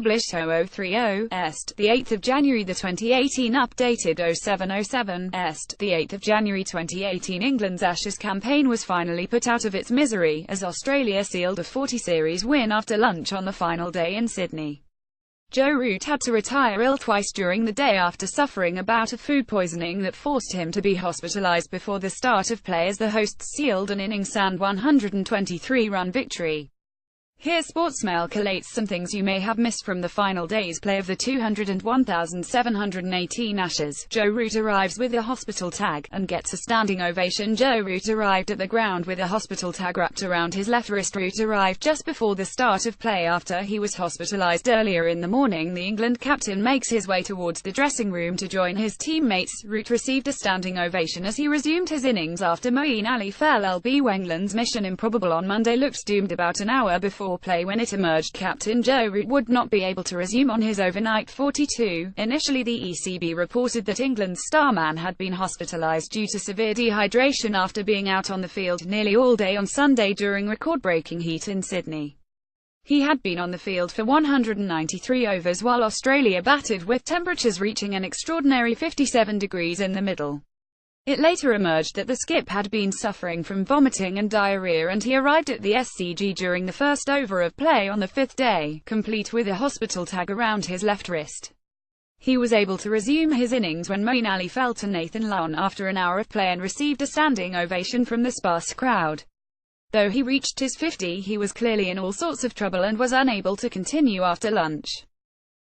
published 0030 Est, the 8th of January. The 2018 updated 0707 Est, the 8th of January 2018. England's Ashes campaign was finally put out of its misery, as Australia sealed a 40 series win after lunch on the final day in Sydney. Joe Root had to retire ill twice during the day after suffering a bout of food poisoning that forced him to be hospitalised before the start of play as the hosts sealed an innings-and 123-run victory. Here Sportsmail collates some things you may have missed from the final day's play of the 201,718 Ashes. Joe Root arrives with a hospital tag, and gets a standing ovation. Joe Root arrived at the ground with a hospital tag wrapped around his left wrist. Root arrived just before the start of play after he was hospitalised earlier in the morning. The England captain makes his way towards the dressing room to join his teammates. Root received a standing ovation as he resumed his innings after Moeen Ali fell lb. England's mission improbable on Monday looked doomed about an hour before play when it emerged Captain Joe Root would not be able to resume on his overnight 42. Initially the ECB reported that England's starman had been hospitalised due to severe dehydration after being out on the field nearly all day on Sunday during record-breaking heat in Sydney. He had been on the field for 193 overs while Australia batted, with temperatures reaching an extraordinary 57 degrees in the middle. It later emerged that the skip had been suffering from vomiting and diarrhea, and he arrived at the SCG during the first over of play on the fifth day, complete with a hospital tag around his left wrist. He was able to resume his innings when Moeen Ali fell to Nathan Lyon after an hour of play and received a standing ovation from the sparse crowd. Though he reached his 50, he was clearly in all sorts of trouble and was unable to continue after lunch.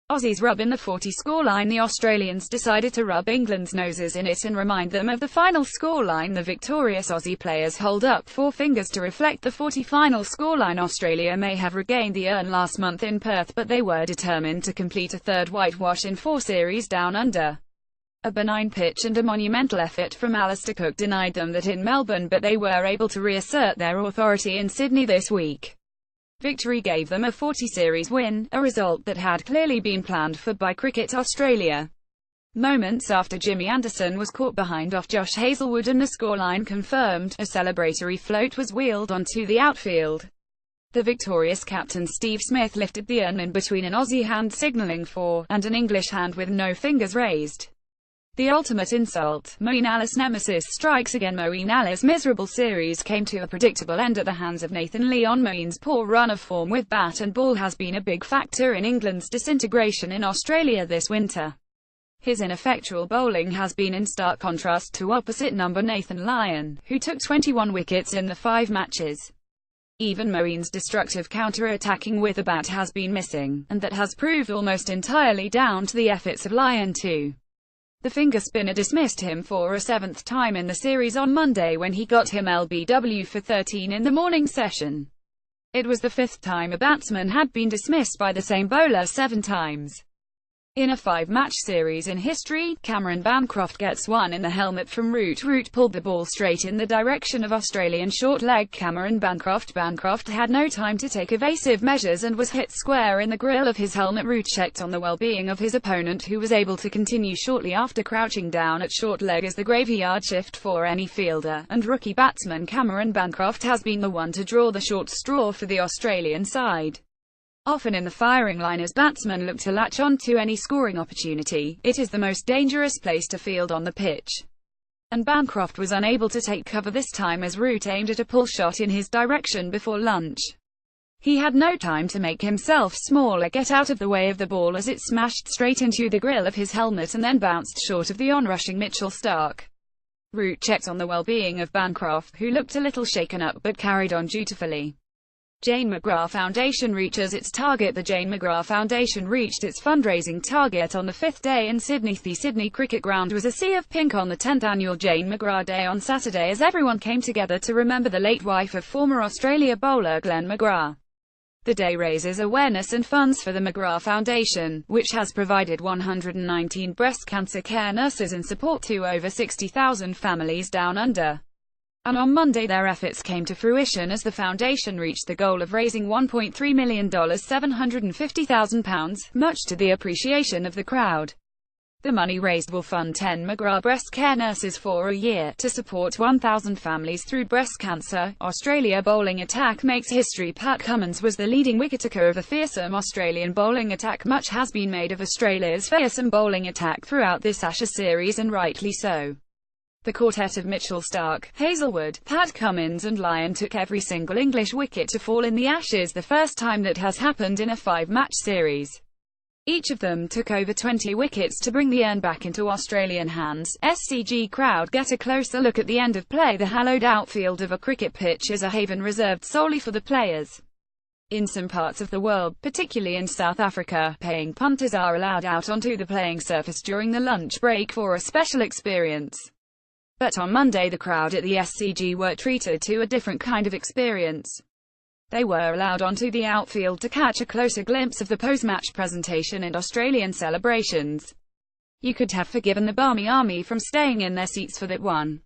Aussies rub in the 40 scoreline. The Australians decided to rub England's noses in it and remind them of the final scoreline. The victorious Aussie players hold up four fingers to reflect the 40 final scoreline. Australia may have regained the urn last month in Perth, but they were determined to complete a third whitewash in 4 series down under. A benign pitch and a monumental effort from Alistair Cook denied them that in Melbourne, but they were able to reassert their authority in Sydney this week. Victory gave them a 40 series win, a result that had clearly been planned for by Cricket Australia. Moments after Jimmy Anderson was caught behind off Josh Hazlewood and the scoreline confirmed, a celebratory float was wheeled onto the outfield. The victorious captain Steve Smith lifted the urn in between an Aussie hand signalling for, and an English hand with no fingers raised. The ultimate insult. Moeen Ali's nemesis strikes again. Moeen Ali's miserable series came to a predictable end at the hands of Nathan Lyon. Moeen's poor run of form with bat and ball has been a big factor in England's disintegration in Australia this winter. His ineffectual bowling has been in stark contrast to opposite number Nathan Lyon, who took 21 wickets in the 5 matches. Even Moeen's destructive counter-attacking with the bat has been missing, and that has proved almost entirely down to the efforts of Lyon too. The finger spinner dismissed him for a 7th time in the series on Monday when he got him LBW for 13 in the morning session. It was the 5th time a batsman had been dismissed by the same bowler 7 times. In a 5-match series in history, Cameron Bancroft gets one in the helmet from Root. Root pulled the ball straight in the direction of Australian short leg Cameron Bancroft. Bancroft had no time to take evasive measures and was hit square in the grille of his helmet. Root checked on the well-being of his opponent, who was able to continue shortly after crouching down at short leg as the graveyard shift for any fielder, and rookie batsman Cameron Bancroft has been the one to draw the short straw for the Australian side. Often in the firing line as batsmen look to latch on to any scoring opportunity, it is the most dangerous place to field on the pitch. And Bancroft was unable to take cover this time as Root aimed at a pull shot in his direction before lunch. He had no time to make himself small or get out of the way of the ball as it smashed straight into the grille of his helmet and then bounced short of the on-rushing Mitchell Starc. Root checked on the well-being of Bancroft, who looked a little shaken up but carried on dutifully. Jane McGrath Foundation reaches its target. The Jane McGrath Foundation reached its fundraising target on the 5th day in Sydney. The Sydney Cricket Ground was a sea of pink on the 10th annual Jane McGrath Day on Saturday as everyone came together to remember the late wife of former Australia bowler Glenn McGrath. The day raises awareness and funds for the McGrath Foundation, which has provided 119 breast cancer care nurses and support to over 60,000 families down under. And on Monday their efforts came to fruition as the foundation reached the goal of raising $1.3 million, £750,000, much to the appreciation of the crowd. The money raised will fund 10 McGrath breast care nurses for a year, to support 1,000 families through breast cancer. Australia bowling attack makes history. Pat Cummins was the leading wicketaker of a fearsome Australian bowling attack. Much has been made of Australia's fearsome bowling attack throughout this Ashes series, and rightly so. The quartet of Mitchell Starc, Hazlewood, Pat Cummins and Lyon took every single English wicket to fall in the Ashes, the first time that has happened in a 5-match series. Each of them took over 20 wickets to bring the urn back into Australian hands. SCG crowd get a closer look at the end of play. The hallowed outfield of a cricket pitch is a haven reserved solely for the players. In some parts of the world, particularly in South Africa, paying punters are allowed out onto the playing surface during the lunch break for a special experience. But on Monday the crowd at the SCG were treated to a different kind of experience. They were allowed onto the outfield to catch a closer glimpse of the post-match presentation and Australian celebrations. You could have forgiven the Barmy Army from staying in their seats for that one.